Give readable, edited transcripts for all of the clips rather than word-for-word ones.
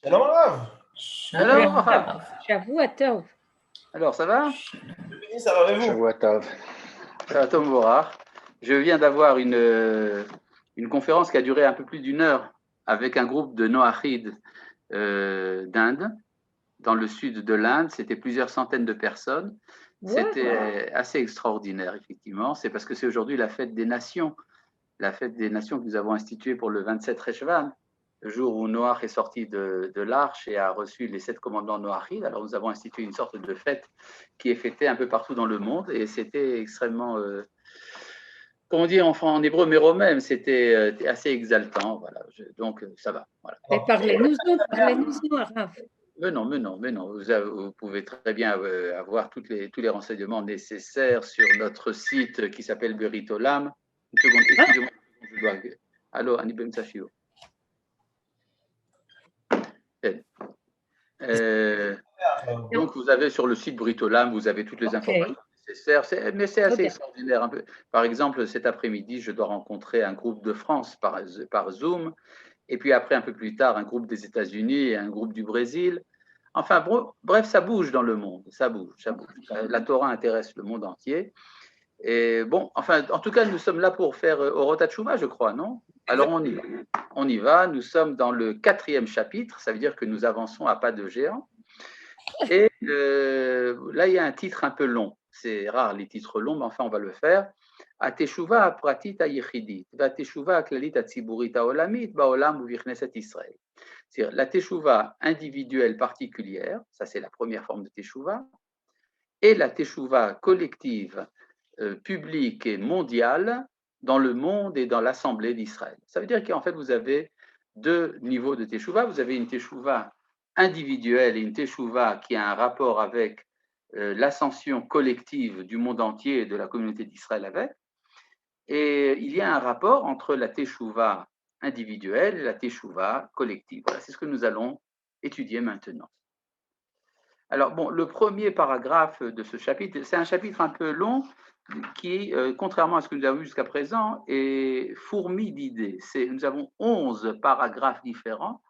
Shalom Rav. Alors, Shavua Tov. alors ça va? Ça va avec vous? Shavua Tov. Tom Vorach. Je viens d'avoir une conférence qui a duré un peu plus d'une heure avec un groupe de Noachid d'Inde, dans le sud de l'Inde. C'était plusieurs centaines de personnes. C'était assez extraordinaire, effectivement. C'est parce que c'est aujourd'hui la fête des nations que nous avons instituée pour le 27 Reshvan, le jour où Noach est sorti de l'arche et a reçu les 7 commandements Noachid. Alors nous avons institué une sorte de fête qui est fêtée un peu partout dans le monde, et c'était extrêmement, comment dire en hébreu, méromem, c'était assez exaltant. Voilà. Donc ça va. Voilà. Mais parlez-nous, Rav. Mais non. Vous pouvez très bien avoir tous les renseignements nécessaires sur notre site qui s'appelle Beritolam. Une seconde, excusez-moi, je dois. Allô, Anibem Safio. Donc, vous avez sur le site Britolam, vous avez toutes les informations nécessaires, mais c'est assez extraordinaire. Un peu. Par exemple, cet après-midi, je dois rencontrer un groupe de France par Zoom, et puis après, un peu plus tard, un groupe des États-Unis et un groupe du Brésil. Enfin, bref, ça bouge dans le monde, ça bouge. La Torah intéresse le monde entier. Et bon, enfin, en tout cas, nous sommes là pour faire Orot Hatshuvah, je crois, non? Alors, on y va. Nous sommes dans le 4e chapitre, ça veut dire que nous avançons à pas de géant. Et là, il y a un titre un peu long. C'est rare les titres longs, mais enfin, on va le faire. Ateshuvah pratit ayichidit, vateshuvah klalit atziburit haolamit baolam uvichneset Israël. C'est-à-dire la teshuva individuelle particulière, ça c'est la première forme de teshuva, et la teshuva collective, publique et mondiale dans le monde et dans l'Assemblée d'Israël. Ça veut dire qu'en fait, vous avez deux niveaux de teshuva. Vous avez une teshuva individuelle et une teshuva qui a un rapport avec l'ascension collective du monde entier et de la communauté d'Israël avec. Et il y a un rapport entre la teshuva individuelle et la teshuva collective. Voilà, c'est ce que nous allons étudier maintenant. Alors, bon, le premier paragraphe de ce chapitre, c'est un chapitre un peu long qui, contrairement à ce que nous avons vu jusqu'à présent, est fourmi d'idées. Nous avons 11 paragraphes différents,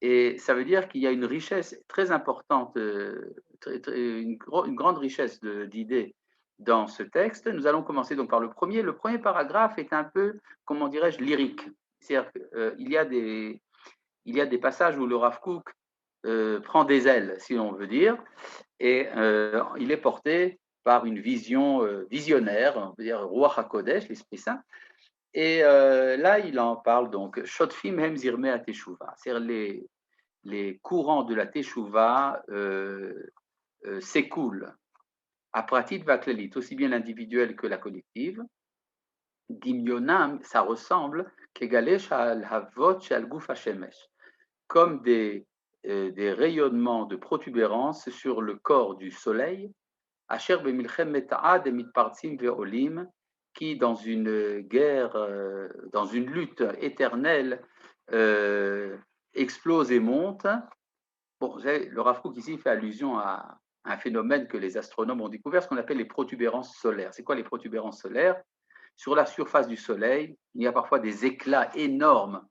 et ça veut dire qu'il y a une richesse très importante, une grande richesse d'idées dans ce texte. Nous allons commencer donc par le premier. Le premier paragraphe est un peu, comment dirais-je, lyrique. C'est-à-dire qu'il y a des passages où le Rav Kook prend des ailes, si l'on veut dire, et il est porté par une vision visionnaire, on peut dire Ruach HaKodesh, l'Esprit Saint. Et là, il en parle donc, Shotfim hem zirme à Teshuvah, c'est-à-dire les courants de la Teshuvah s'écoulent à pratit vaklelit, aussi bien l'individuel que la collective. Dimyonam, ça ressemble kegalesh al havot shel guf hashemesh, comme des rayonnements de protubérance sur le corps du soleil, Asher bemilchem meta'ad et mitpartzim ve'olim, qui dans une guerre, dans une lutte éternelle, explose et monte. Bon, le Rav Kook ici fait allusion à un phénomène que les astronomes ont découvert, ce qu'on appelle les protubérances solaires. C'est quoi les protubérances solaires? Sur la surface du Soleil, il y a parfois des éclats énormes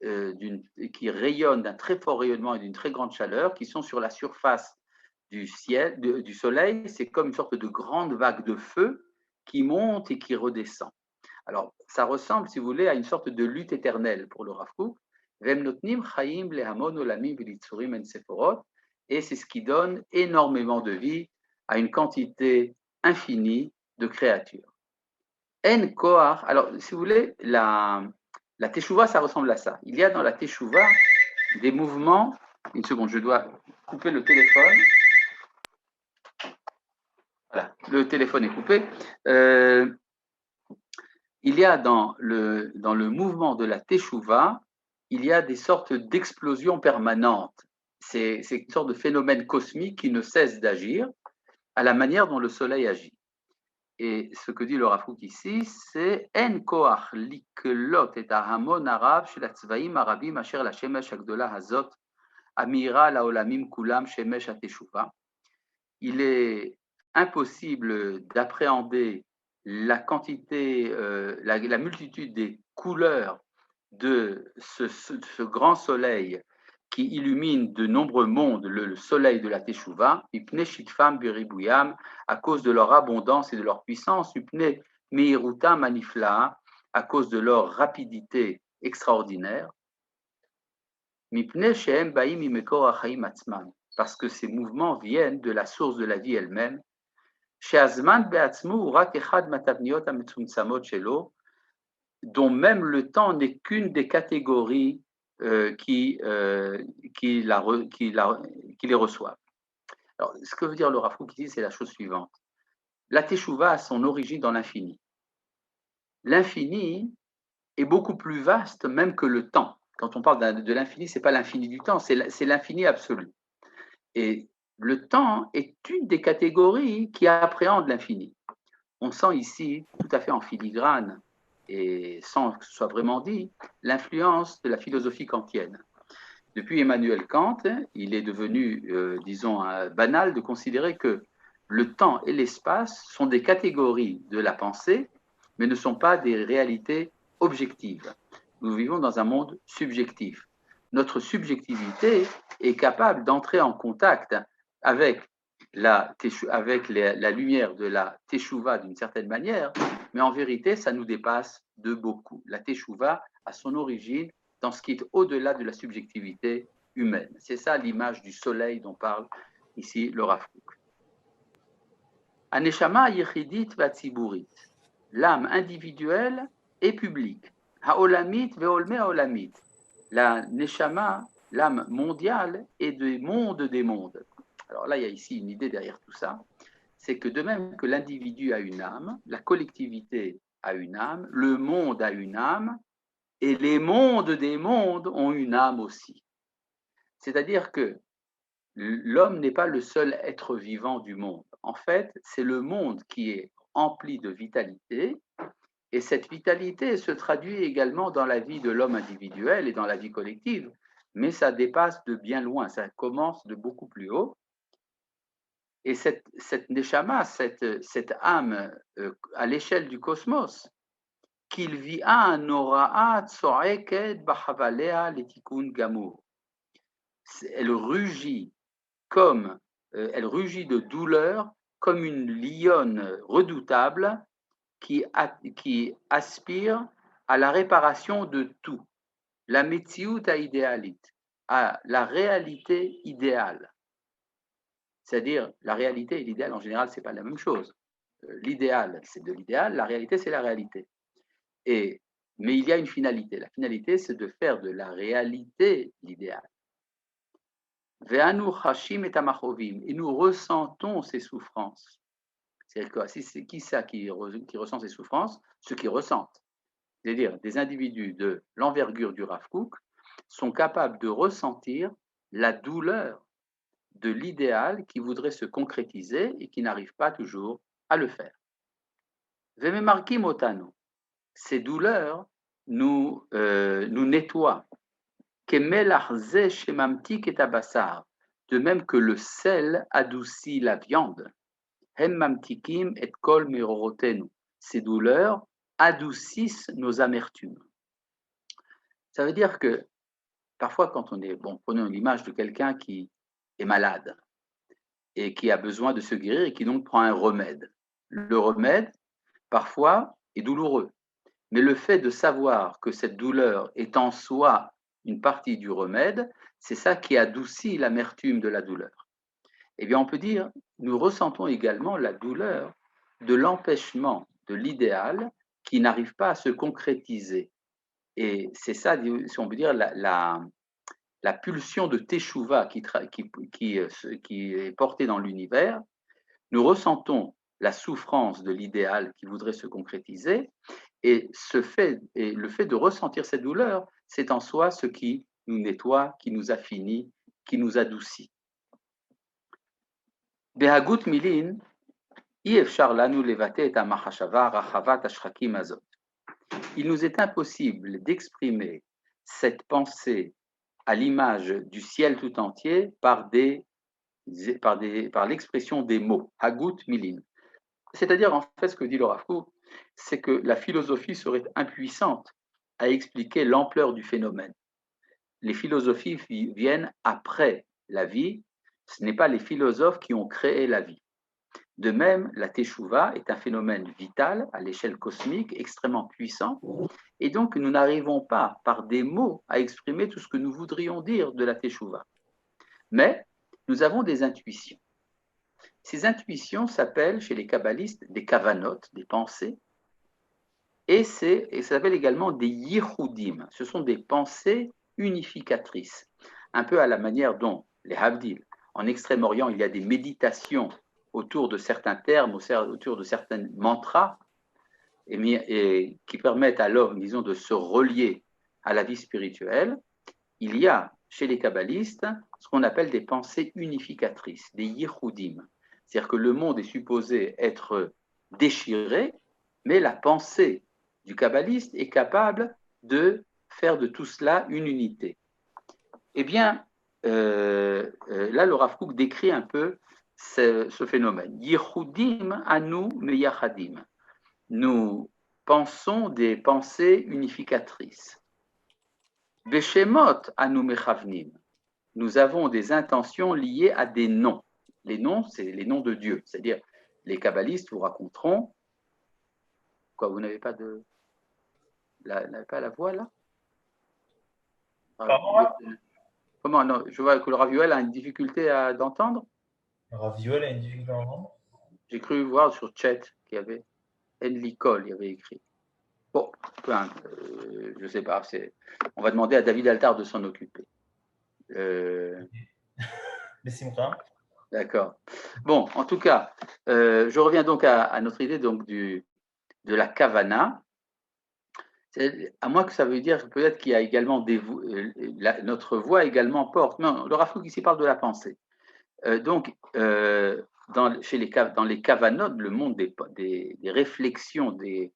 qui rayonnent d'un très fort rayonnement et d'une très grande chaleur, qui sont sur la surface du ciel, du Soleil. C'est comme une sorte de grande vague de feu qui monte et qui redescend. Alors, ça ressemble, si vous voulez, à une sorte de lutte éternelle pour le Rav Kook. Et c'est ce qui donne énormément de vie à une quantité infinie de créatures. En koar, alors si vous voulez, la teshuva, ça ressemble à ça. Il y a dans la teshuva des mouvements. Une seconde, je dois couper le téléphone. Voilà, le téléphone est coupé. Il y a dans le mouvement de la teshuva, il y a des sortes d'explosions permanentes. C'est une sorte de phénomène cosmique qui ne cesse d'agir à la manière dont le Soleil agit. Et ce que dit le Rav Kook ici, c'est En koach liklot et ahamon arav shel hatzvaim arabim asher la shemesh agdola hazot amira laolamim kulam shemesh hateshuva. Il est impossible d'appréhender la quantité, la multitude des couleurs de ce grand soleil qui illumine de nombreux mondes, le soleil de la Teshuvah, Mipnei Shitfam Beribouyam, à cause de leur abondance et de leur puissance, Mipnei Meirutam Manifla, à cause de leur rapidité extraordinaire, Mipnei Shehem Baim Mimekor Achaim Atzman, parce que ces mouvements viennent de la source de la vie elle-même, Sheazman Beatzmu Urak Echad Matavniot Ametzumtzamot Shelo, dont même le temps n'est qu'une des catégories qui les reçoivent. Alors, ce que veut dire le Rav Kook ici, c'est la chose suivante. La Teshuvah a son origine dans l'infini. L'infini est beaucoup plus vaste même que le temps. Quand on parle de l'infini, ce n'est pas l'infini du temps, c'est l'infini absolu. Et le temps est une des catégories qui appréhende l'infini. On sent ici, tout à fait en filigrane, et sans que ce soit vraiment dit, l'influence de la philosophie kantienne. Depuis Emmanuel Kant, il est devenu, disons, banal de considérer que le temps et l'espace sont des catégories de la pensée, mais ne sont pas des réalités objectives. Nous vivons dans un monde subjectif. Notre subjectivité est capable d'entrer en contact avec la lumière de la Teshuvah d'une certaine manière, mais en vérité, ça nous dépasse de beaucoup. La Teshuvah a son origine dans ce qui est au-delà de la subjectivité humaine. C'est ça l'image du soleil dont parle ici le Rav Kook. Aneshama yechidit vatziburit, l'âme individuelle et publique. Haolamit veolme haolamit, la neshama, l'âme mondiale et des mondes des mondes. Alors là, il y a ici une idée derrière tout ça, c'est que de même que l'individu a une âme, la collectivité a une âme, le monde a une âme, et les mondes des mondes ont une âme aussi. C'est-à-dire que l'homme n'est pas le seul être vivant du monde. En fait, c'est le monde qui est empli de vitalité, et cette vitalité se traduit également dans la vie de l'homme individuel et dans la vie collective, mais ça dépasse de bien loin, ça commence de beaucoup plus haut. Et cette neshama, cette âme à l'échelle du cosmos, qu'il vit un noraat so'eket bachavalea letikun gamur. Elle rugit de douleur comme une lionne redoutable qui aspire à la réparation de tout, la metziut idéalit, à la réalité idéale. C'est-à-dire, la réalité et l'idéal, en général, ce n'est pas la même chose. L'idéal, c'est de l'idéal, la réalité, c'est la réalité. Mais il y a une finalité. La finalité, c'est de faire de la réalité l'idéal. Ve'anu chashim et amachovim, et nous ressentons ces souffrances. C'est-à-dire que c'est qui ça qui ressent ces souffrances? Ceux qui ressentent. C'est-à-dire des individus de l'envergure du Rav Kook sont capables de ressentir la douleur de l'idéal qui voudrait se concrétiser et qui n'arrive pas toujours à le faire. Ve'memarkim otanu, ces douleurs nous nettoient. De même que le sel adoucit la viande. Ces douleurs adoucissent nos amertumes. Ça veut dire que parfois quand on est, prenons l'image de quelqu'un qui est malade et qui a besoin de se guérir et qui donc prend un remède. Le remède, parfois, est douloureux. Mais le fait de savoir que cette douleur est en soi une partie du remède, c'est ça qui adoucit l'amertume de la douleur. Eh bien, on peut dire, nous ressentons également la douleur de l'empêchement de l'idéal qui n'arrive pas à se concrétiser. Et c'est ça, si on peut dire, la pulsion de Teshuvah qui est portée dans l'univers. Nous ressentons la souffrance de l'idéal qui voudrait se concrétiser, et le fait de ressentir cette douleur, c'est en soi ce qui nous nettoie, qui nous affinit, qui nous adoucit. Behagut milin, efshar lanu levate et amachashava rachavat ashrakim azot. Il nous est impossible d'exprimer cette pensée à l'image du ciel tout entier par l'expression des mots, hagut milin. C'est-à-dire, en fait, ce que dit le Rav Kook, c'est que la philosophie serait impuissante à expliquer l'ampleur du phénomène. les philosophies viennent après la vie. Ce n'est pas les philosophes qui ont créé la vie. De même, la teshuva est un phénomène vital à l'échelle cosmique, extrêmement puissant, et donc nous n'arrivons pas par des mots à exprimer tout ce que nous voudrions dire de la teshuva. Mais nous avons des intuitions. Ces intuitions s'appellent chez les kabbalistes des kavanot, des pensées, et ça s'appelle également des yichudim. Ce sont des pensées unificatrices, un peu à la manière dont les Havdil, en Extrême-Orient, il y a des méditations autour de certains termes, autour de certains mantras, et qui permettent à l'homme, disons, de se relier à la vie spirituelle. Il y a chez les kabbalistes ce qu'on appelle des pensées unificatrices, des yichudim. C'est-à-dire que le monde est supposé être déchiré, mais la pensée du kabbaliste est capable de faire de tout cela une unité. Eh bien, là, le Rav Kook décrit un peu ce phénomène. Yichudim anu meyachadim. Nous pensons des pensées unificatrices. Beshemot anu mechavnim. Nous avons des intentions liées à des noms. Les noms, c'est les noms de Dieu. C'est-à-dire, les kabbalistes vous raconteront. Quoi, vous n'avez pas de. Pas la voix là? Comment? Non, je vois que le Rav Yoel a une difficulté d'entendre. Le Rav Yoel a une difficulté à entendre. J'ai cru voir sur chat qu'il y avait Enlicol, il y avait écrit. Bon, je ne sais pas. On va demander à David Altar de s'en occuper. Laissez-moi. D'accord. Bon, en tout cas, je reviens donc à notre idée donc de la kavana. À moins que ça veut dire peut-être qu'il y a également notre voix également porte. Non, le Rav Kook ici parle de la pensée. Dans les kavanot, le monde des réflexions des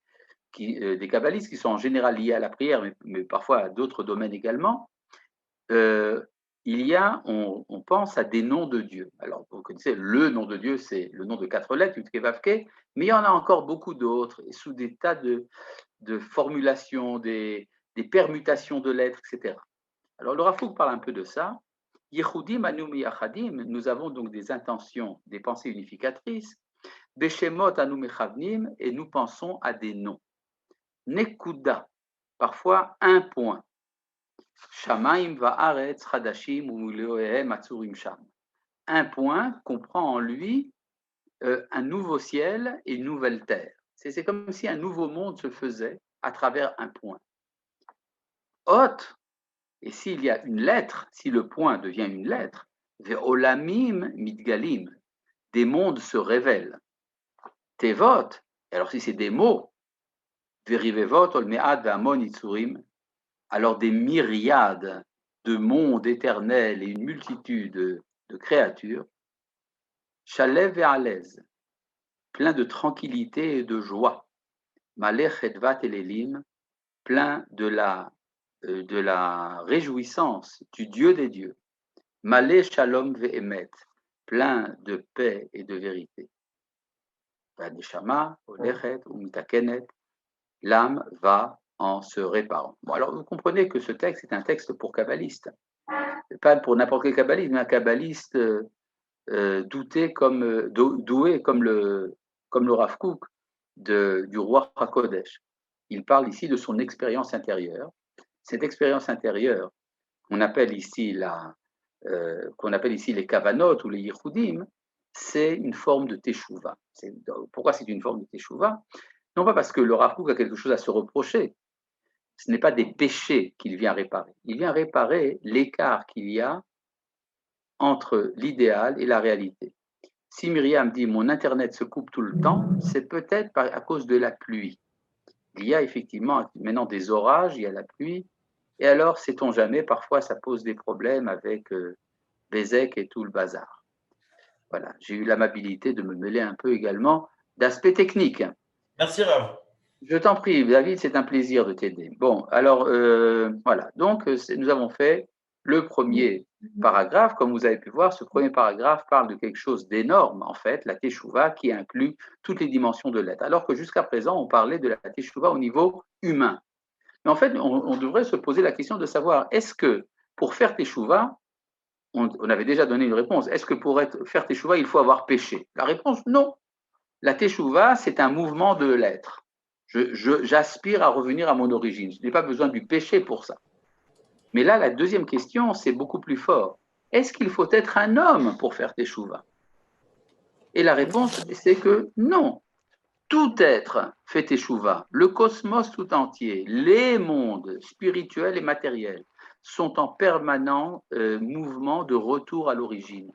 kabbalistes qui sont en général liés à la prière, mais parfois à d'autres domaines également, on pense à des noms de Dieu. Alors, vous connaissez, le nom de Dieu, c'est le nom de 4 lettres, Yud-Keh-Vav-Keh, mais il y en a encore beaucoup d'autres, et sous des tas de formulations, des permutations de lettres, etc. Alors, le Rav Kook parle un peu de ça. Yechudim anu meyachadim, nous avons donc des intentions, des pensées unificatrices. Beshemot anu mechavnim, et nous pensons à des noms. Nekuda, parfois un point. Shamaim va'aretz chadashim u'miloehem atzurim sham. Un point comprend en lui un nouveau ciel et une nouvelle terre. C'est comme si un nouveau monde se faisait à travers un point. Hot, et s'il y a une lettre, si le point devient une lettre, ve'olamim mitgalim, des mondes se révèlent. Tevot, alors si c'est des mots, ve'rivevot olmead ve'amon itzurim, alors des myriades de mondes éternels et une multitude de créatures, Shalev et Alez, plein de tranquillité et de joie, Malech Edvat et Lélim, plein de la réjouissance du Dieu des dieux, Malé Shalom ve'emet, plein de paix et de vérité. Vaneshama, Olechet, Umitakenet, l'âme va en se réparant. Bon, alors vous comprenez que ce texte est un texte pour kabbaliste. Pas pour n'importe quel kabbaliste, mais un kabbaliste doué comme le Rav Kook du roi HaKodesh. Il parle ici de son expérience intérieure. Cette expérience intérieure, qu'on appelle ici les kavanot ou les yichudim, c'est une forme de teshuva. Pourquoi c'est une forme de teshuva? Non pas parce que le Rav Kook a quelque chose à se reprocher. Ce n'est pas des péchés qu'il vient réparer. Il vient réparer l'écart qu'il y a entre l'idéal et la réalité. Si Myriam dit « mon Internet se coupe tout le temps », c'est peut-être à cause de la pluie. Il y a effectivement maintenant des orages, il y a la pluie, et alors, sait-on jamais, parfois ça pose des problèmes avec Bézek et tout le bazar. Voilà, j'ai eu l'amabilité de me mêler un peu également d'aspects techniques. Merci Rav. Je t'en prie, David, c'est un plaisir de t'aider. Bon, alors, voilà. Donc, nous avons fait le premier paragraphe. Comme vous avez pu voir, ce premier paragraphe parle de quelque chose d'énorme, en fait, la teshuva, qui inclut toutes les dimensions de l'être. Alors que jusqu'à présent, on parlait de la teshuva au niveau humain. Mais en fait, on devrait se poser la question de savoir, est-ce que pour faire teshuva, on avait déjà donné une réponse. Est-ce que pour faire teshuva, il faut avoir péché? La réponse, non. La teshuva, c'est un mouvement de l'être. J'aspire à revenir à mon origine. Je n'ai pas besoin du péché pour ça. Mais là, la deuxième question, c'est beaucoup plus fort. Est-ce qu'il faut être un homme pour faire teshuva? Et la réponse, c'est que non. Tout être fait teshuva. Le cosmos tout entier, les mondes spirituels et matériels sont en permanent mouvement de retour à l'origine.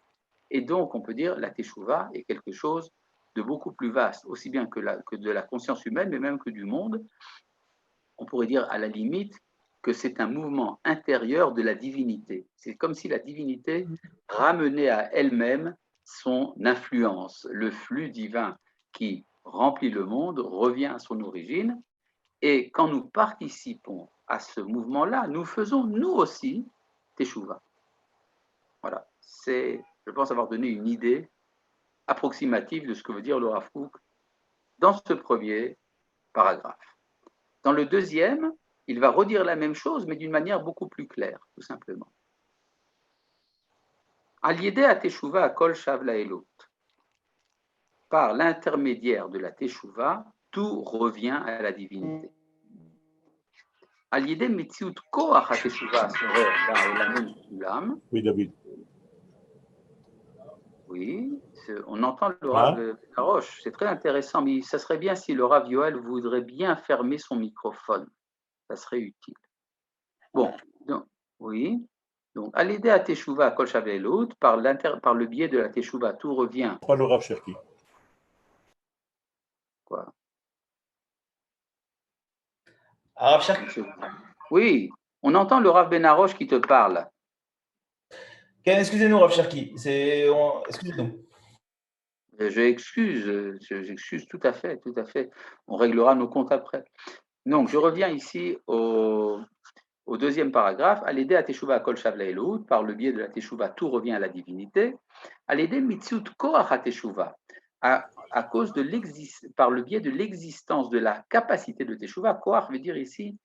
Et donc, on peut dire la teshuva est quelque chose de beaucoup plus vaste, aussi bien que de la conscience humaine, mais même que du monde. On pourrait dire à la limite que c'est un mouvement intérieur de la divinité. C'est comme si la divinité ramenait à elle-même son influence. Le flux divin qui remplit le monde revient à son origine. Et quand nous participons à ce mouvement-là, nous faisons nous aussi teshuva. Voilà, je pense avoir donné une idée approximative de ce que veut dire le Rav Kook dans ce premier paragraphe. Dans le deuxième, il va redire la même chose, mais d'une manière beaucoup plus claire, tout simplement. Al-Yedeh à Teshuva à Kol Shav Laelot. Par l'intermédiaire de la Teshuva, tout revient à la divinité. Al-Yedeh Metziut Koach à Teshuva Sorer Ba'olamim Kulam. Oui, David. Oui, on entend le Rav Haroche, c'est très intéressant, mais ça serait bien si le Rav Yoel voudrait bien fermer son microphone. Ça serait utile. Bon, donc, oui. Donc, à l'aider à Teshuva à Kol Shav Laelot, par le biais de la Teshuva, tout revient. Pas le Rav Cherki. Quoi? Rav Cherki. Oui, on entend le Rav Ben Haroche qui te parle. Excusez-nous, Rav Cherki. Excusez-nous. J'excuse tout à fait, tout à fait. On réglera nos comptes après. Donc, je reviens ici au deuxième paragraphe. À l'aider à Teshuva à Kol Shav Laelot, par le biais de la Teshuva, tout revient à la divinité. À l'aider Mitziut Koach à Teshuva, par le biais de l'existence de la capacité de Teshuva. Koach veut dire ici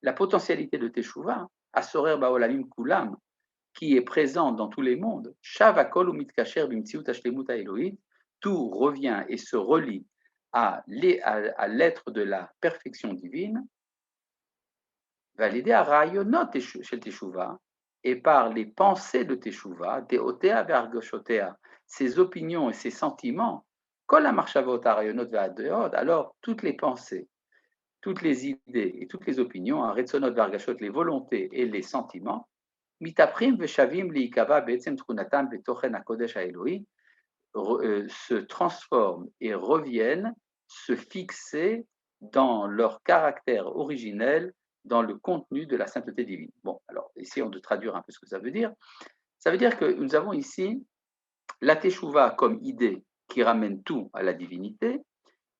la potentialité de Teshuva, Asorer Ba'olamim Kulam, qui est présente dans tous les mondes. Shav Akol ou Mitkacher Bimtziut Ashlemut Elohit, tout revient et se relie à l'être de la perfection divine. Va l'aider à Rayonot chez Teshuva, et par les pensées de Teshuva, Deotea Vergoshotea, ses opinions et ses sentiments, Kol HaMarshavot HaRayonot VaAdeot, alors toutes les pensées, toutes les idées et toutes les opinions, Retzonot Vergashot, les volontés et les sentiments, Mitaprim Veshavim Liikava Be'etzem Tchunatam Betochen HaKodesh HaElohi, se transforment et reviennent se fixer dans leur caractère originel, dans le contenu de la sainteté divine. Bon, alors, essayons de traduire un peu ce que ça veut dire. Ça veut dire que nous avons ici la Teshuva comme idée qui ramène tout à la divinité.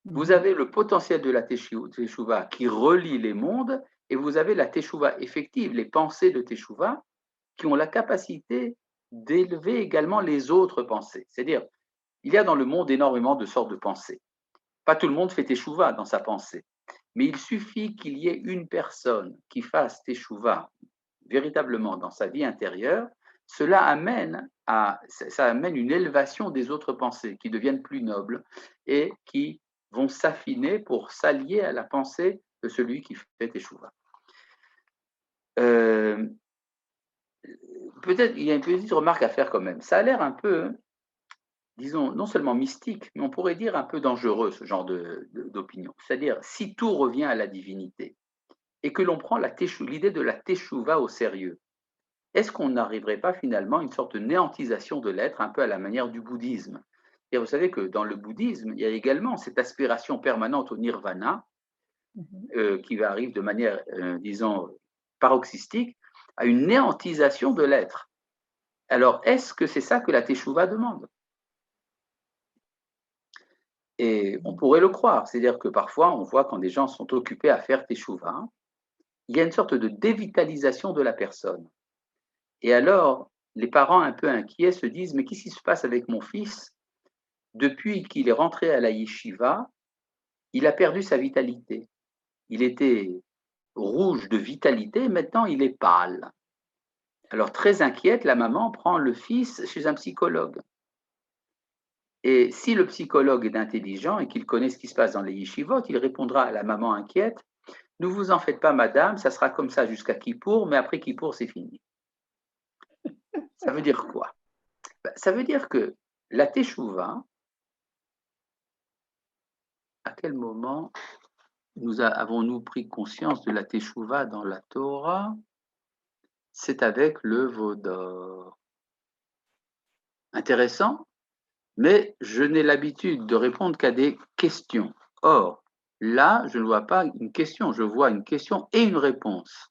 Vous avez le potentiel de la Teshuva qui relie les mondes, et vous avez la Teshuva effective, les pensées de Teshuva, qui ont la capacité d'élever également les autres pensées. C'est-à-dire, il y a dans le monde énormément de sortes de pensées. Pas tout le monde fait teshuva dans sa pensée, mais il suffit qu'il y ait une personne qui fasse teshuva véritablement dans sa vie intérieure. Cela amène une élévation des autres pensées qui deviennent plus nobles et qui vont s'affiner pour s'allier à la pensée de celui qui fait teshuva. Peut-être il y a une petite remarque à faire quand même. Ça a l'air un peu, disons, non seulement mystique, mais on pourrait dire un peu dangereux, ce genre d'opinion. C'est-à-dire, si tout revient à la divinité et que l'on prend l'idée de la teshuva au sérieux, est-ce qu'on n'arriverait pas finalement à une sorte de néantisation de l'être, un peu à la manière du bouddhisme? Et vous savez que dans le bouddhisme, il y a également cette aspiration permanente au nirvana, qui arrive de manière, disons, paroxystique, à une néantisation de l'être. Alors, est-ce que c'est ça que la teshuva demande? Et on pourrait le croire, c'est-à-dire que parfois, on voit quand des gens sont occupés à faire teshuva, il y a une sorte de dévitalisation de la personne. Et alors, les parents un peu inquiets se disent, mais qu'est-ce qui se passe avec mon fils? Depuis qu'il est rentré à la yeshiva, il a perdu sa vitalité. Il était rouge de vitalité, maintenant il est pâle. Alors, très inquiète, la maman prend le fils chez un psychologue. Et si le psychologue est intelligent et qu'il connaît ce qui se passe dans les yeshivot, il répondra à la maman inquiète: ne vous en faites pas, madame, ça sera comme ça jusqu'à Kippour, mais après Kippour, c'est fini. Ça veut dire quoi? Ça veut dire que la Teshuvah, à quel moment avons-nous pris conscience de la Teshuvah dans la Torah? C'est avec le veau d'or. Intéressant, mais je n'ai l'habitude de répondre qu'à des questions. Or, là, je ne vois pas une question, je vois une question et une réponse.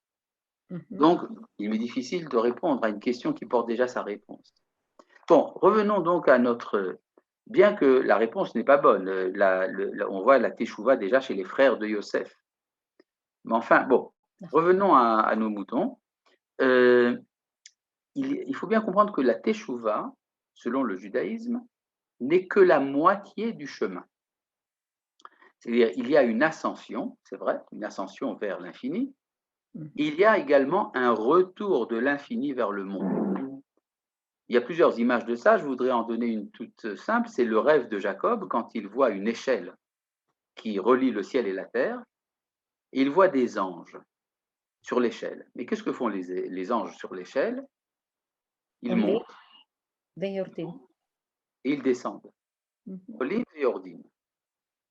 Donc, il m'est difficile de répondre à une question qui porte déjà sa réponse. Bon, revenons donc à notre... Bien que la réponse n'est pas bonne, on voit la Teshuvah déjà chez les frères de Yosef. Mais enfin, bon, revenons à nos moutons. Il faut bien comprendre que la Teshuvah, selon le judaïsme, n'est que la moitié du chemin. C'est-à-dire, il y a une ascension, c'est vrai, une ascension vers l'infini. Il y a également un retour de l'infini vers le monde. Il y a plusieurs images de ça, je voudrais en donner une toute simple, c'est le rêve de Jacob quand il voit une échelle qui relie le ciel et la terre, et il voit des anges sur l'échelle. Mais qu'est-ce que font les anges sur l'échelle? Ils montent et ils descendent. Olim et Ordim.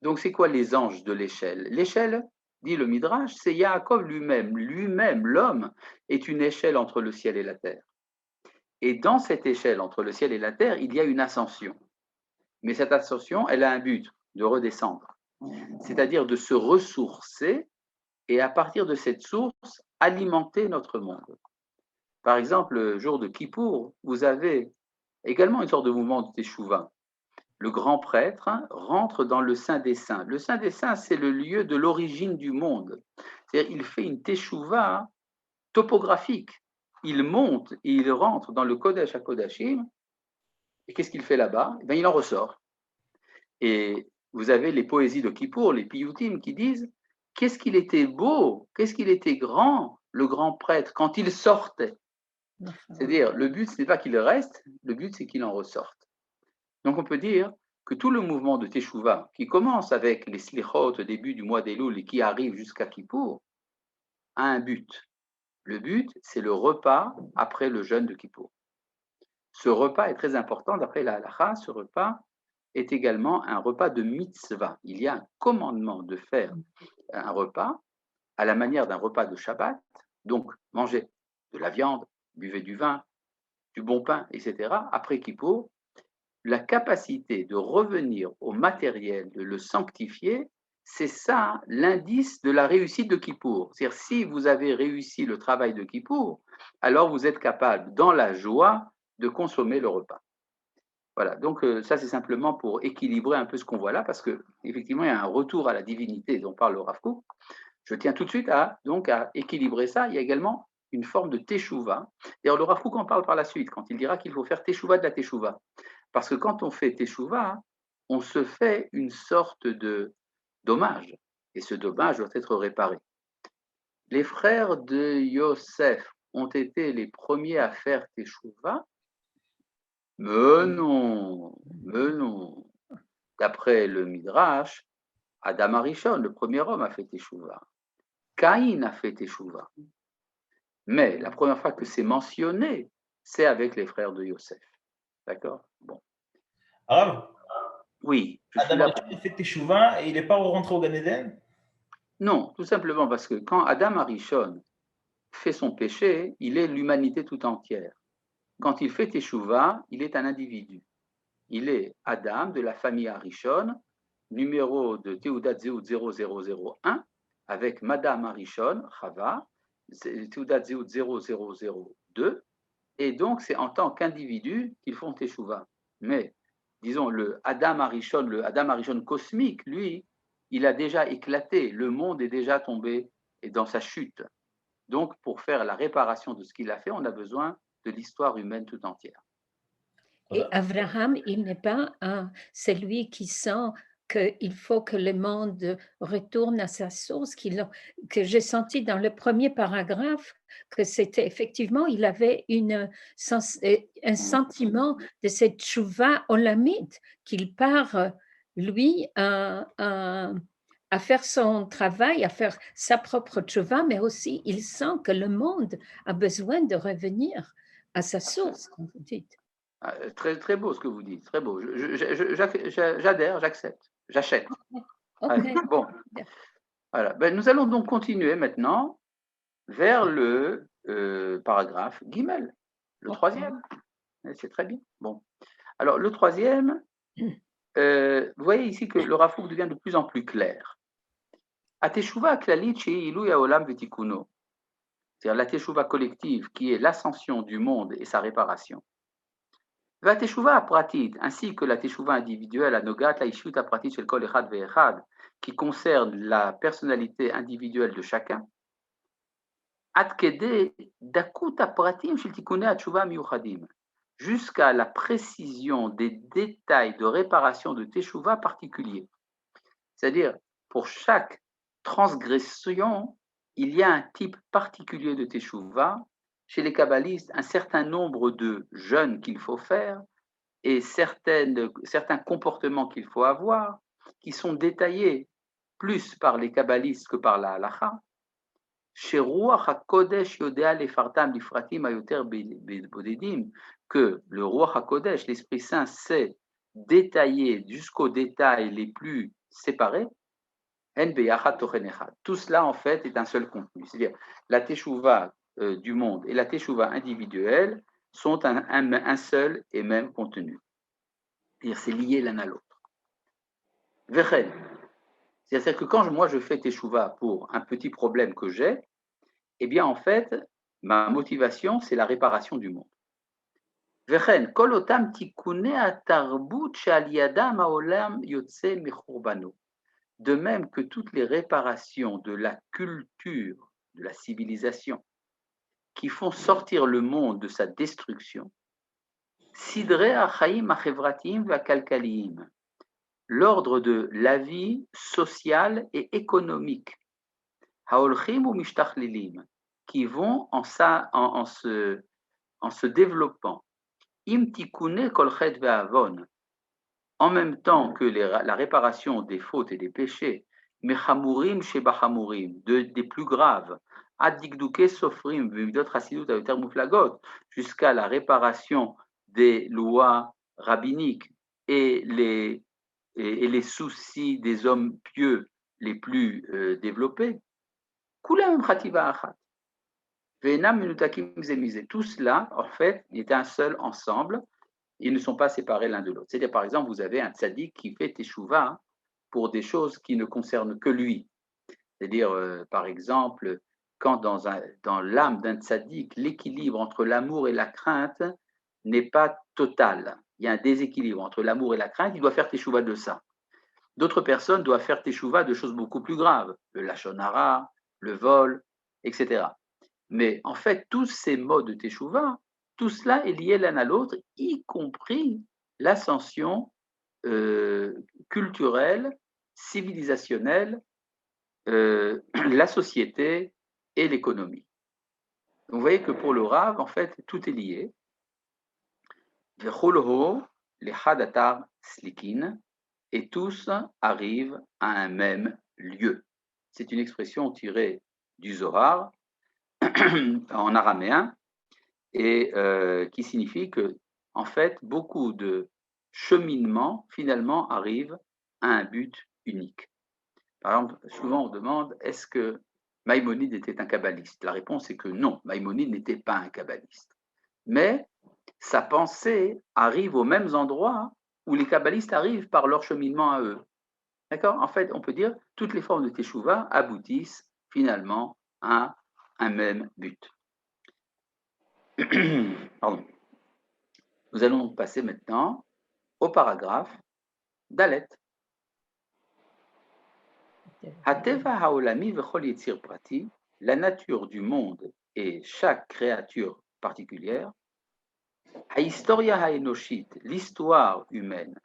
Donc c'est quoi les anges de l'échelle? L'échelle, dit le Midrash, c'est Yaakov lui-même. Lui-même, l'homme, est une échelle entre le ciel et la terre. Et dans cette échelle entre le ciel et la terre, il y a une ascension. Mais cette ascension, elle a un but, de redescendre. C'est-à-dire de se ressourcer et à partir de cette source, alimenter notre monde. Par exemple, le jour de Kippour, vous avez également une sorte de mouvement de Teshuvah. Le grand prêtre rentre dans le Saint des Saints. Le Saint des Saints, c'est le lieu de l'origine du monde. C'est-à-dire, il fait une Teshuvah topographique. Il monte et il rentre dans le Kodesh HaKodashim. Et qu'est-ce qu'il fait là-bas? Il en ressort. Et vous avez les poésies de Kippour, les piyutim, qui disent qu'est-ce qu'il était beau, qu'est-ce qu'il était grand, le grand prêtre, quand il sortait. C'est-à-dire, le but, ce n'est pas qu'il reste, le but, c'est qu'il en ressorte. Donc, on peut dire que tout le mouvement de Teshuvah, qui commence avec les slichot au début du mois d'Elul et qui arrive jusqu'à Kippour, a un but. Le but, c'est le repas après le jeûne de Kippour. Ce repas est très important, d'après la halakha, ce repas est également un repas de mitzvah. Il y a un commandement de faire un repas à la manière d'un repas de Shabbat, donc manger de la viande, buvez du vin, du bon pain, etc. Après Kippour, la capacité de revenir au matériel, de le sanctifier, c'est ça l'indice de la réussite de Kippour. C'est-à-dire, si vous avez réussi le travail de Kippour, alors vous êtes capable, dans la joie, de consommer le repas. Voilà, donc ça c'est simplement pour équilibrer un peu ce qu'on voit là, parce qu'effectivement il y a un retour à la divinité dont parle le Rav Kook. Je tiens tout de suite à équilibrer ça. Il y a également une forme de teshuva. D'ailleurs, le Rav Kook en parle par la suite, quand il dira qu'il faut faire teshuva de la teshuva. Parce que quand on fait teshuva, on se fait une sorte de dommage, et ce dommage doit être réparé. Les frères de Yosef ont été les premiers à faire teshuva. Mais non. D'après le Midrash, Adam Arishon, le premier homme, a fait teshuva. Caïn a fait teshuva. Mais la première fois que c'est mentionné, c'est avec les frères de Yosef. D'accord? Bon. Arabe, Oui. Adam Arishon, il fait teshuva et il n'est pas rentré au Gan Eden? Non, tout simplement parce que quand Adam Arishon fait son péché, il est l'humanité tout entière. Quand il fait teshuva, il est un individu. Il est Adam de la famille Arishon, numéro de Teudat Zehut 0001, avec Madame Arishon, Chava, Teudat Zehut 0002, et donc c'est en tant qu'individu qu'ils font teshuva. Mais, disons, le Adam Arishon cosmique, lui, il a déjà éclaté, le monde est déjà tombé dans sa chute. Donc, pour faire la réparation de ce qu'il a fait, on a besoin de l'histoire humaine tout entière. Et Abraham, il n'est pas celui qui sent qu'il faut que le monde retourne à sa source, que j'ai senti dans le premier paragraphe que c'était effectivement, il avait un sentiment de cette tchouva olamite, qu'il part, lui, à faire son travail, à faire sa propre tchouva, mais aussi il sent que le monde a besoin de revenir à sa source, comme vous dites. Très, très beau ce que vous dites, très beau. J'adhère, j'accepte, j'achète. Okay. Bon, voilà. Ben, nous allons donc continuer maintenant vers le paragraphe Guimel, le troisième. C'est très bien. Bon. Alors, le troisième, vous voyez ici que le Rafouk devient de plus en plus clair. Ateshuva klalit she'ilu yaolam vetikuno. C'est-à-dire la teshuva collective qui est l'ascension du monde et sa réparation. La teshuva pratit, ainsi que la teshuva individuelle à nogat la ishut pratit shel kol echad ve'echad, qui concerne la personnalité individuelle de chacun, ad kede dakut pratim shel tikunei teshuva miuchadim, jusqu'à la précision des détails de réparation de teshuva particuliers. C'est-à-dire, pour chaque transgression, il y a un type particulier de teshuva. Chez les kabbalistes, un certain nombre de jeûnes qu'il faut faire et certains comportements qu'il faut avoir, qui sont détaillés plus par les kabbalistes que par la halacha. Chez Ruach HaKodesh Yodea Lefartam Lifratim Ayoter Bodedim, que le Ruach HaKodesh, l'Esprit Saint, sait détailler jusqu'aux détails les plus séparés. Tout cela, en fait, est un seul contenu. C'est-à-dire, la teshuva du monde et la teshuva individuelle sont un seul et même contenu. C'est-à-dire, c'est lié l'un à l'autre. Vechen. C'est-à-dire que quand moi je fais teshuva pour un petit problème que j'ai, eh bien, en fait, ma motivation, c'est la réparation du monde. Vechen, kol otam tikune atarbut she'al yadam haolam yotze mechurbano. De même que toutes les réparations de la culture, de la civilisation, qui font sortir le monde de sa destruction, sidre achaim achevratim vakalkalim, l'ordre de la vie sociale et économique, haolchim ou mishtachlilim, qui vont en se développant, im tikune kolchet ve'avon, en même temps que la réparation des fautes et des péchés, mechamurim shebachamurim, des plus graves, adigduke sofrim, vimidot chasidut ayoter muflagot, jusqu'à la réparation des lois rabbiniques et les soucis des hommes pieux les plus développés. Kulam chativa achat. Ve'enam minutakim zemize. Tout cela, en fait, est un seul ensemble. Ils ne sont pas séparés l'un de l'autre. C'est-à-dire, par exemple, vous avez un tzaddik qui fait teshuva pour des choses qui ne concernent que lui. C'est-à-dire, par exemple, quand dans l'âme d'un tzaddik, l'équilibre entre l'amour et la crainte n'est pas total. Il y a un déséquilibre entre l'amour et la crainte, il doit faire teshuva de ça. D'autres personnes doivent faire teshuva de choses beaucoup plus graves, le lashon hara, le vol, etc. Mais en fait, tous ces modes de teshuva, tout cela est lié l'un à l'autre, y compris l'ascension culturelle, civilisationnelle, la société et l'économie. Donc vous voyez que pour le Rav, en fait, tout est lié. Et tous arrivent à un même lieu. C'est une expression tirée du Zohar en araméen, et qui signifie que, en fait, beaucoup de cheminements, finalement, arrivent à un but unique. Par exemple, souvent on demande, est-ce que Maïmonide était un kabbaliste? La réponse est que non, Maïmonide n'était pas un kabbaliste. Mais sa pensée arrive aux mêmes endroits où les kabbalistes arrivent par leur cheminement à eux. D'accord? En fait, on peut dire, toutes les formes de teshuva aboutissent finalement à un même but. Pardon. Nous allons donc passer maintenant au paragraphe Dalet. Hateva haolami vechol yitzir prati, la nature du monde et chaque créature particulière, hahistoria haenoshit, l'histoire humaine,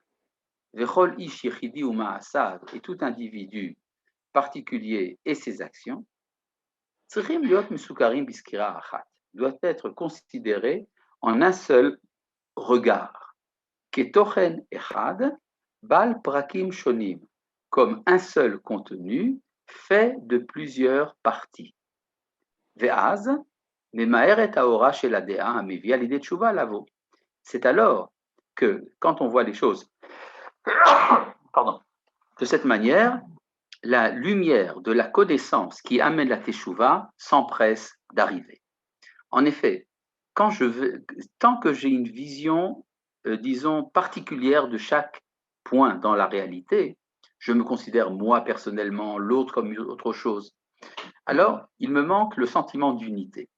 Vechol ish yechidi ou ma'asav, et tout individu particulier et ses actions, tzrichim liot mesukarim biskira achat, doit être considéré en un seul regard. Ketochen echad, bal prakim shonim, comme un seul contenu fait de plusieurs parties. Ve'az, memaeret haora shel adea amevi alidei tshuva lavo. C'est alors que, quand on voit les choses de cette manière, la lumière de la connaissance qui amène la teshuva s'empresse d'arriver. En effet, tant que j'ai une vision, disons, particulière de chaque point dans la réalité, je me considère moi personnellement, l'autre comme autre chose, alors il me manque le sentiment d'unité.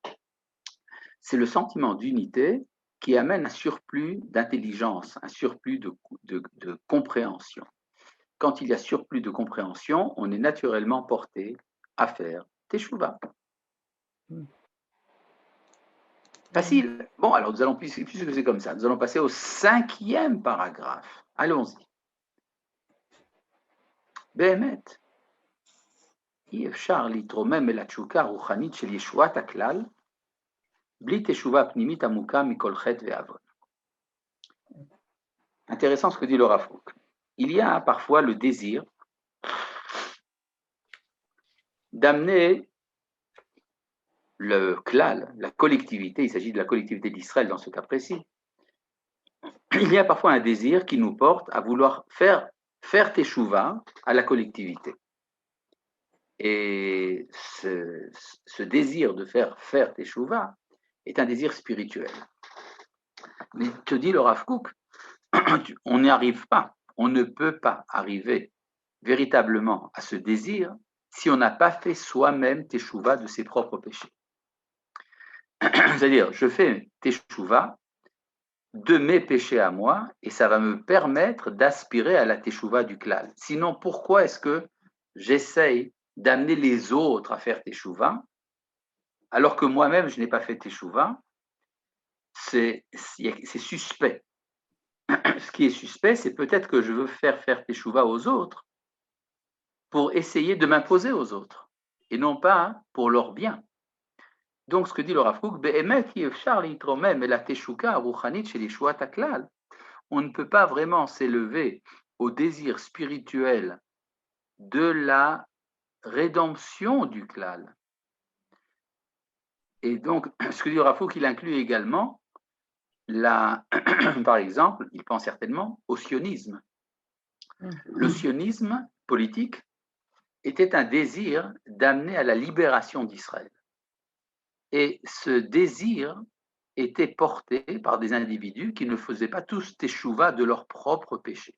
C'est le sentiment d'unité qui amène un surplus d'intelligence, un surplus de compréhension. Quand il y a surplus de compréhension, on est naturellement porté à faire teshuva. Facile. Bon, alors nous allons, puisque c'est comme ça, nous allons passer au 5e paragraphe. Allons-y. באמת, אי אפשר להתרומם אל התשוקה הרוחנית של ישועת הכלל, בלי תשובה פנימית עמוקה מכל חטא ועוון. Intéressant ce que dit le Rav Kook. Il y a parfois le désir d'amener le klal, la collectivité, il s'agit de la collectivité d'Israël dans ce cas précis, il y a parfois un désir qui nous porte à vouloir faire teshuva à la collectivité. Et ce désir de faire teshuva est un désir spirituel. Mais te dit le Rav Kook, on n'y arrive pas, on ne peut pas arriver véritablement à ce désir si on n'a pas fait soi-même teshuva de ses propres péchés. C'est-à-dire, je fais teshuva de mes péchés à moi, et ça va me permettre d'aspirer à la teshuva du klal. Sinon, pourquoi est-ce que j'essaye d'amener les autres à faire teshuva, alors que moi-même, je n'ai pas fait teshuva? C'est suspect. Ce qui est suspect, c'est peut-être que je veux faire teshuva aux autres pour essayer de m'imposer aux autres, et non pas pour leur bien. Donc, ce que dit le Rav Kook, on ne peut pas vraiment s'élever au désir spirituel de la rédemption du klal. Et donc, ce que dit le Rav Kook, il inclut également, par exemple, il pense certainement au sionisme. Le sionisme politique était un désir d'amener à la libération d'Israël. Et ce désir était porté par des individus qui ne faisaient pas tous teshuva de leurs propres péchés.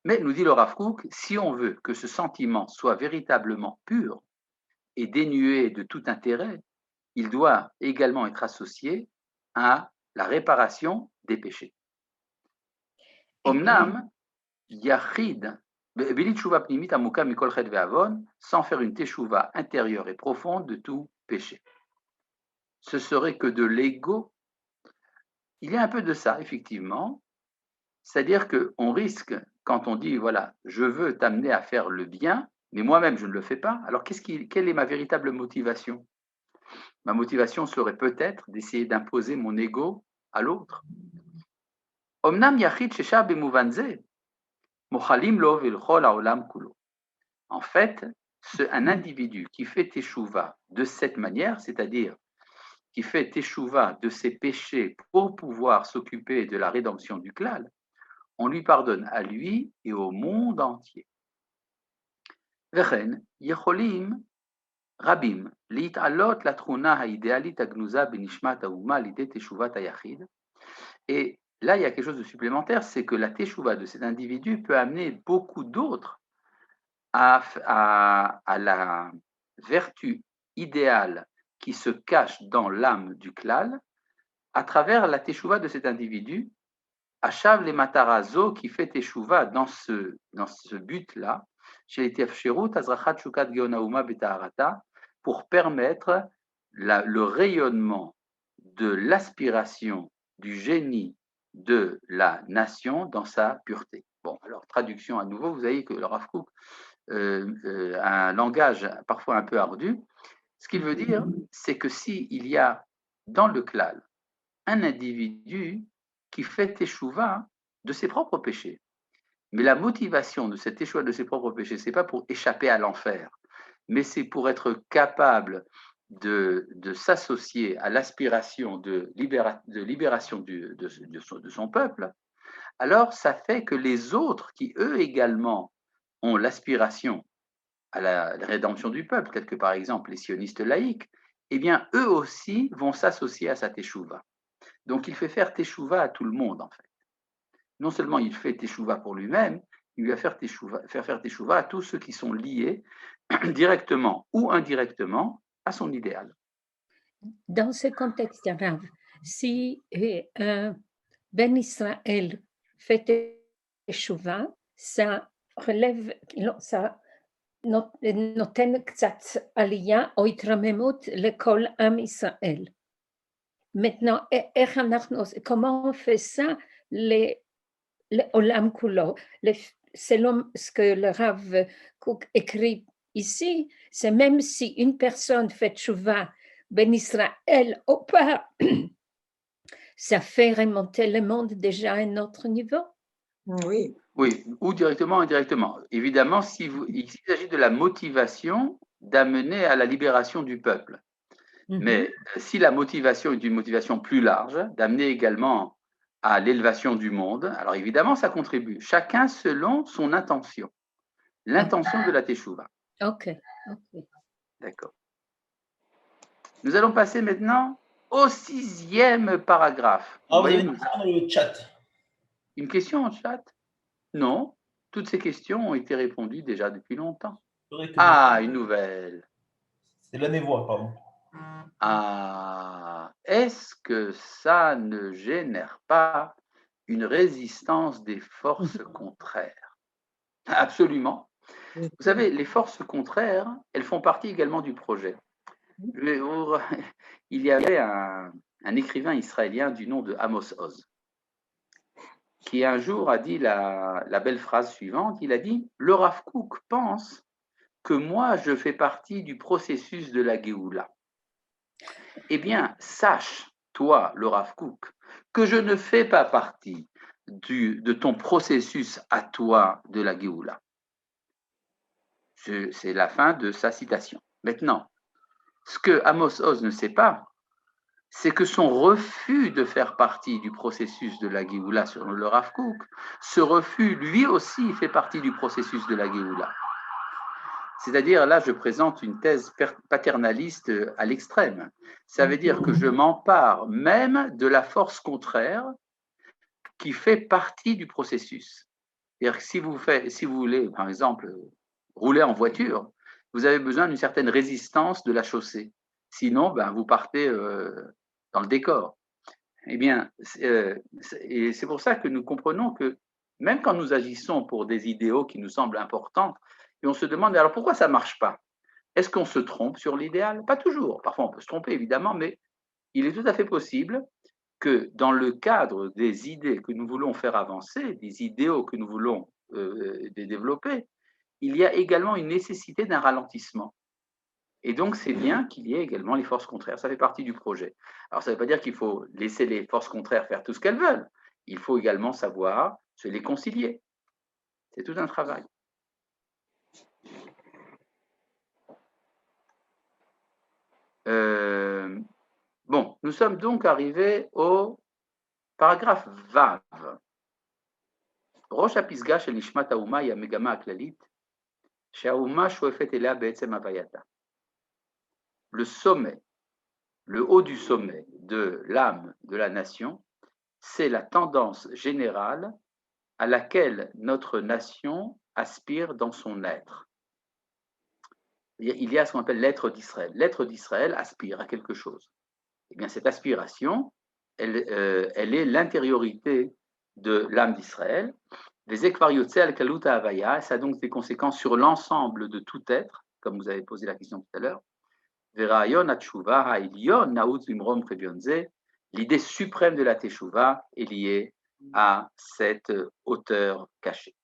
Mais, nous dit le Rav Kook, si on veut que ce sentiment soit véritablement pur et dénué de tout intérêt, il doit également être associé à la réparation des péchés. Omnam, yachid, beli teshuva pnimit amuka mikol chet ve'avon, sans faire une teshuva intérieure et profonde de tout péché. Ce serait que de l'ego. Il y a un peu de ça, effectivement. C'est-à-dire qu'on risque, quand on dit, voilà, je veux t'amener à faire le bien, mais moi-même, je ne le fais pas, alors quelle est ma véritable motivation? Ma motivation serait peut-être d'essayer d'imposer mon ego à l'autre. Omnam yachid shesha bemuvanze, mochalim lo velchol haolam kulo. En fait, un individu qui fait teshuva de cette manière, c'est-à-dire qui fait teshuva de ses péchés pour pouvoir s'occuper de la rédemption du klal, on lui pardonne à lui et au monde entier. Vechen yecholim rabim li'talot la truna ha'idealit agnuza benishmat hauma l'idée teshuvat hayachid. Et là, il y a quelque chose de supplémentaire, c'est que la teshuva de cet individu peut amener beaucoup d'autres à la vertu idéale qui se cache dans l'âme du klal, à travers la teshuva de cet individu, Achav le matarazo qui fait teshuva dans ce but-là, chez les tiafsherut azrachat shukat geonauma betaharata, pour permettre le rayonnement de l'aspiration du génie de la nation dans sa pureté. Bon, alors, traduction à nouveau, vous voyez que le Rav Kook a un langage parfois un peu ardu. Ce qu'il veut dire, c'est que s'il y a dans le klal un individu qui fait teshuva de ses propres péchés, mais la motivation de cette teshuva de ses propres péchés, c'est pas pour échapper à l'enfer, mais c'est pour être capable de s'associer à l'aspiration de libération de son peuple, alors ça fait que les autres qui, eux également, ont l'aspiration à la rédemption du peuple, tels que par exemple les sionistes laïcs, eh bien, eux aussi vont s'associer à sa teshuva. Donc, il fait faire teshuva à tout le monde, en fait. Non seulement il fait teshuva pour lui-même, il va faire faire teshuva à tous ceux qui sont liés directement ou indirectement à son idéal. Dans ce contexte arabe, si un Ben Israël fait teshuva, ça relève, ça נותן קצת עלייה או התרממות לכל עם ישראל. Maintenant, comment on fait ça לעולם כולו? Selon ce que le Rav Kook écrit ici, c'est même si une personne fait tchouva ben Israël ou pas, ça fait remonter le monde déjà à un autre niveau. Oui. Oui, ou directement ou indirectement. Évidemment, il s'agit de la motivation d'amener à la libération du peuple. Mais si la motivation est une motivation plus large, d'amener également à l'élévation du monde, alors évidemment, ça contribue. Chacun selon son intention. L'intention de la teshuva. Ok. D'accord. Nous allons passer maintenant au 6e paragraphe. Ah, vous avez une question dans le chat. Une question en chat? Non. Toutes ces questions ont été répondues déjà depuis longtemps. Ah, une nouvelle. C'est la névoie, pardon. Ah, est-ce que ça ne génère pas une résistance des forces contraires? Absolument. Vous savez, les forces contraires, elles font partie également du projet. Il y avait un écrivain israélien du nom de Amos Oz, qui un jour a dit la belle phrase suivante, il a dit « Le Rav Kook pense que moi, je fais partie du processus de la Géoula. Eh bien, sache, toi, le Rav Kook, que je ne fais pas partie de ton processus à toi de la Géoula. » C'est la fin de sa citation. Maintenant, ce que Amos Oz ne sait pas, c'est que son refus de faire partie du processus de la Géoula sur le Rav Kook, ce refus, lui aussi, fait partie du processus de la Géoula. C'est-à-dire, là, je présente une thèse paternaliste à l'extrême. Ça veut dire que je m'empare même de la force contraire qui fait partie du processus. C'est-à-dire que si vous voulez, par exemple, rouler en voiture, vous avez besoin d'une certaine résistance de la chaussée. Sinon, vous partez dans le décor. Eh bien, et c'est pour ça que nous comprenons que même quand nous agissons pour des idéaux qui nous semblent importants, et on se demande, alors pourquoi ça ne marche pas? Est-ce qu'on se trompe sur l'idéal? Pas toujours. Parfois, on peut se tromper, évidemment, mais il est tout à fait possible que dans le cadre des idées que nous voulons faire avancer, des idéaux que nous voulons développer, il y a également une nécessité d'un ralentissement. Et donc, c'est bien qu'il y ait également les forces contraires. Ça fait partie du projet. Alors, ça ne veut pas dire qu'il faut laisser les forces contraires faire tout ce qu'elles veulent. Il faut également savoir se les concilier. C'est tout un travail. Bon, nous sommes donc arrivés au paragraphe Vav. ראש הפסגה של נשמת האומה היא המגמה הכללית, שהאומה שואפת אליה בעצם הווייתה. Le sommet, le haut du sommet de l'âme de la nation, c'est la tendance générale à laquelle notre nation aspire dans son être. Il y a ce qu'on appelle l'être d'Israël. L'être d'Israël aspire à quelque chose. Eh bien, cette aspiration, elle est l'intériorité de l'âme d'Israël. Les ekvariotse al-kaluta havaya, ça a donc des conséquences sur l'ensemble de tout être, comme vous avez posé la question tout à l'heure. Verayon atshuva ha'ilyon naouz imrom krevionze, l'idée suprême de la teshuva est liée à cette hauteur cachée.